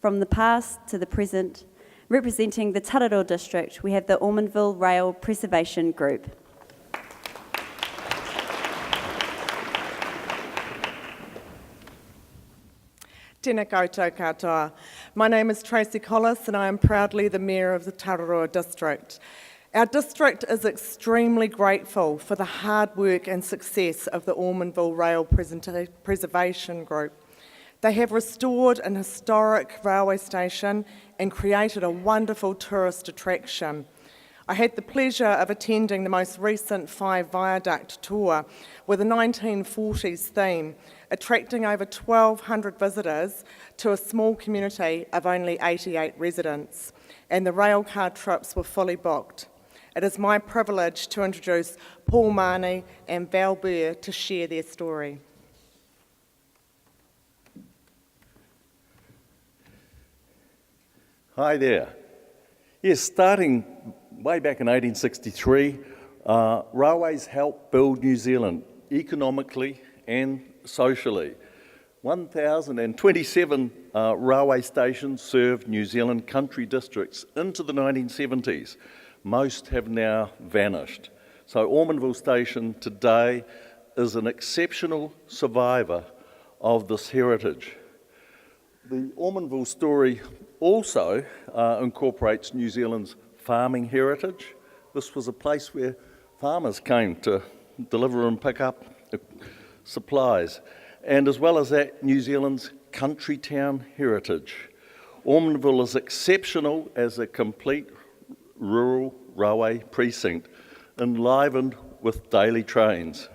From the past to the present, representing the Tararua district, we have the Ormondville Rail Preservation Group. Tēnā koutou katoa. My name is Tracy Collis and I am proudly the Mayor of the Tararua district. Our district is extremely grateful for the hard work and success of the Ormondville Rail Preservation Group. They have restored an historic railway station and created a wonderful tourist attraction. I had the pleasure of attending the most recent 5 Viaduct tour with a 1940s theme, attracting over 1,200 visitors to a small community of only 88 residents, and the railcar trips were fully booked. It is my privilege to introduce Paul Marnie and Val Burr to share their story. Hi there. Yes, starting way back in 1863, railways helped build New Zealand economically and socially. 1,027 railway stations served New Zealand country districts into the 1970s. Most have now vanished. So Ormondville Station today is an exceptional survivor of this heritage. The Ormondville story also incorporates New Zealand's farming heritage. This was a place where farmers came to deliver and pick up supplies. And as well as that, New Zealand's country town heritage. Ormondville is exceptional as a complete rural railway precinct, enlivened with daily trains.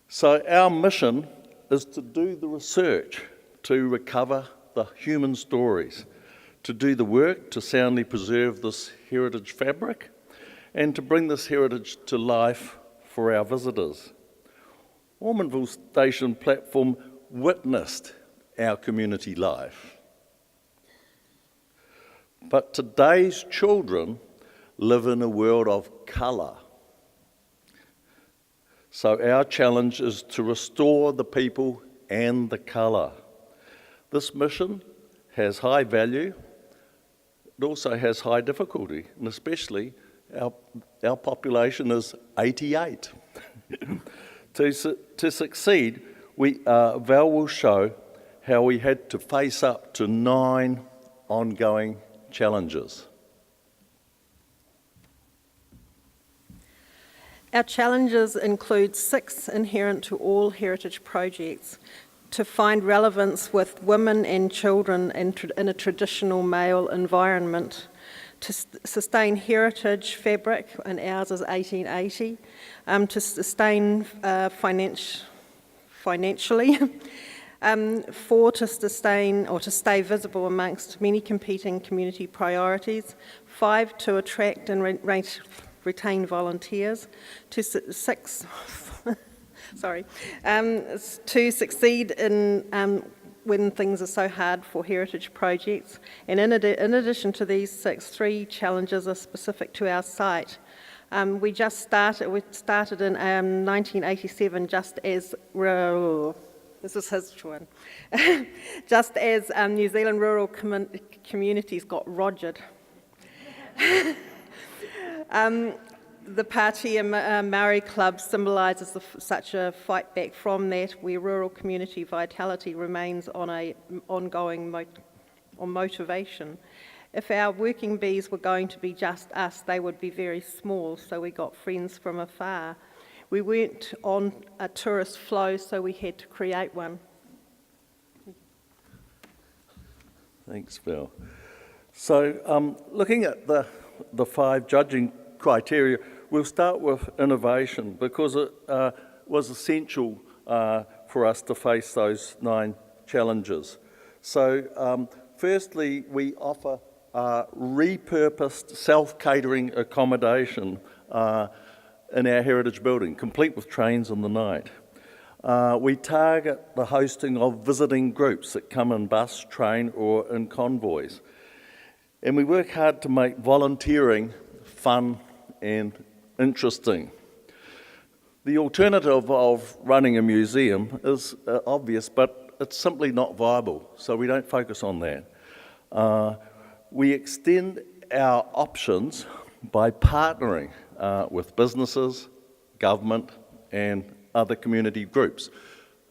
So our mission is to do the research to recover the human stories, to do the work to soundly preserve this heritage fabric, and to bring this heritage to life for our visitors. Ormondville Station platform witnessed our community life. But today's children live in a world of colour. So our challenge is to restore the people and the colour. This mission has high value, it also has high difficulty, and especially our population is 88. To succeed, Val will show how we had to face up to 9 ongoing challenges. Our challenges include 6 inherent to all heritage projects: to find relevance with women and children in a traditional male environment, to sustain heritage fabric, and ours is 1880, to sustain financially, 4, to sustain or to stay visible amongst many competing community priorities, 5, to attract and retain volunteers, to 6, to succeed in when things are so hard for heritage projects. And in addition to these 6, 3 challenges are specific to our site. We started in 1987 just as, this is his one, just as New Zealand rural communities got rogered. The Pātea Maori Club symbolises such a fight back from that, where rural community vitality remains on a ongoing motivation. If our working bees were going to be just us, they would be very small, so we got friends from afar. We weren't on a tourist flow, so we had to create one. Thanks, Val. So looking at the 5 judging criteria, we'll start with innovation because it was essential for us to face those 9 challenges. So firstly, we offer repurposed self-catering accommodation in our heritage building, complete with trains in the night. We target the hosting of visiting groups that come in bus, train or in convoys. And we work hard to make volunteering fun and interesting. The alternative of running a museum is obvious, but but it's simply not viable, so we don't focus on that. We extend our options by partnering with businesses, government, and other community groups.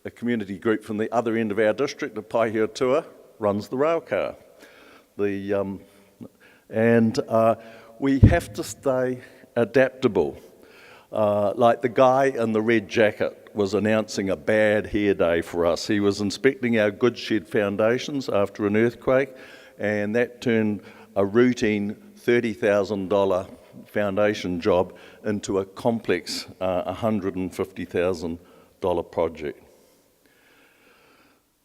A community group from the other end of our district, the Paihia runs the rail car. We have to stay adaptable. Like the guy in the red jacket was announcing a bad hair day for us. He was inspecting our goods shed foundations after an earthquake, and that turned a routine $30,000 foundation job into a complex $150,000 project.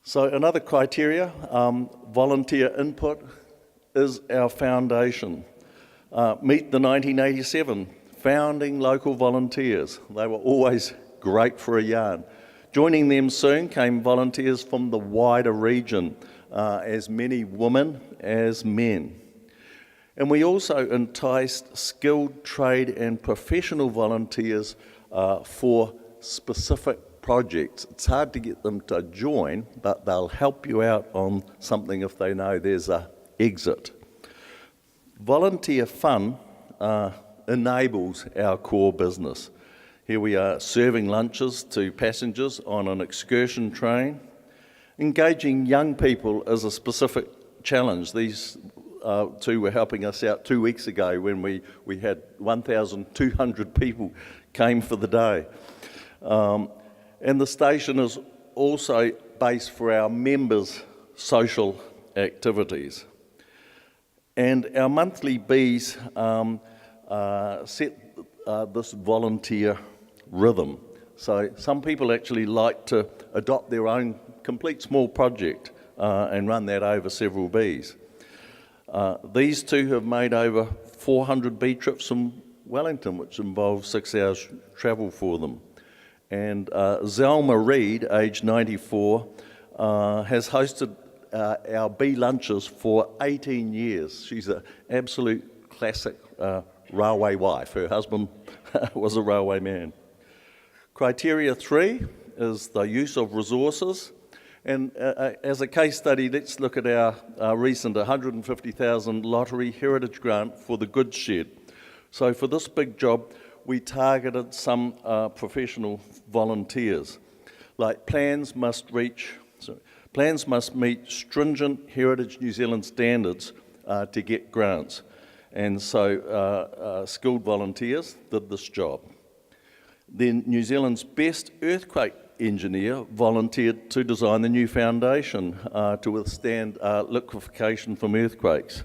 So another criteria, volunteer input is our foundation. Meet the 1987 founding local volunteers. They were always great for a yarn. Joining them soon came volunteers from the wider region, as many women as men. And we also enticed skilled trade and professional volunteers for specific projects. It's hard to get them to join, but they'll help you out on something if they know there's an exit. Volunteer fun enables our core business. Here we are serving lunches to passengers on an excursion train. Engaging young people is a specific challenge. These two were helping us out 2 weeks ago when we had 1,200 people came for the day. And the station is also base for our members' social activities. And our monthly bees set this volunteer rhythm. So some people actually like to adopt their own complete small project and run that over several bees. These two have made over 400 bee trips from Wellington, which involves 6 hours travel for them. And Zelma Reid, aged 94, has hosted our bee lunches for 18 years. She's an absolute classic railway wife. Her husband was a railway man. Criteria 3 is the use of resources. And as a case study, let's look at our recent 150,000 lottery heritage grant for the goods shed. So for this big job, we targeted some professional volunteers. Like plans must meet stringent Heritage New Zealand standards to get grants. And so skilled volunteers did this job. Then New Zealand's best earthquake engineer volunteered to design the new foundation to withstand liquefaction from earthquakes.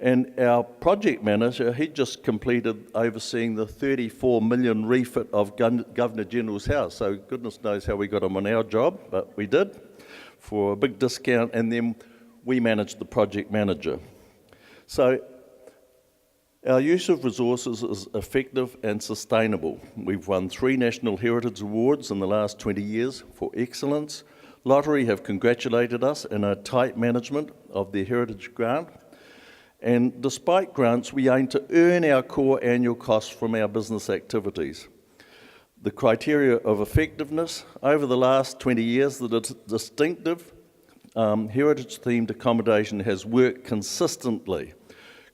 And our project manager, he just completed overseeing the 34 million refit of Governor General's house. So goodness knows how we got him on our job, but we did for a big discount, and then we managed the project manager. So our use of resources is effective and sustainable. We've won 3 National Heritage Awards in the last 20 years for excellence. Lottery have congratulated us in a tight management of their heritage grant. And despite grants, we aim to earn our core annual costs from our business activities. The criteria of effectiveness, over the last 20 years, the distinctive heritage-themed accommodation has worked consistently.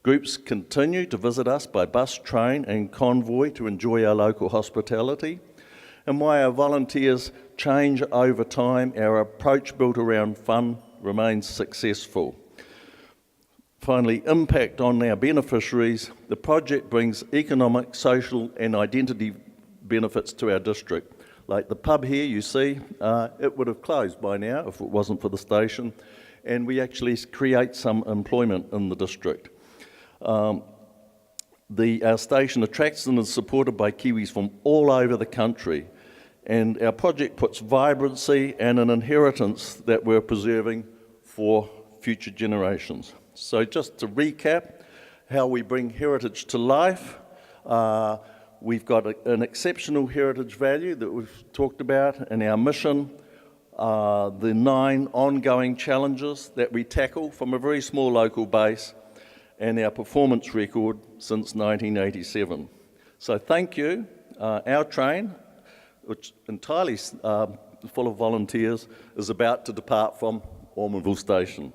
Groups continue to visit us by bus, train and convoy to enjoy our local hospitality. And while our volunteers change over time, our approach built around fun remains successful. Finally, impact on our beneficiaries. The project brings economic, social and identity benefits to our district. Like the pub here you see, it would have closed by now if it wasn't for the station, and we actually create some employment in the district. Our station attracts and is supported by Kiwis from all over the country, and our project puts vibrancy and an inheritance that we're preserving for future generations. So just to recap how we bring heritage to life, we've got an exceptional heritage value that we've talked about in our mission, the 9 ongoing challenges that we tackle from a very small local base, and our performance record since 1987. So thank you. Our train, which entirely full of volunteers, is about to depart from Ormondville Station.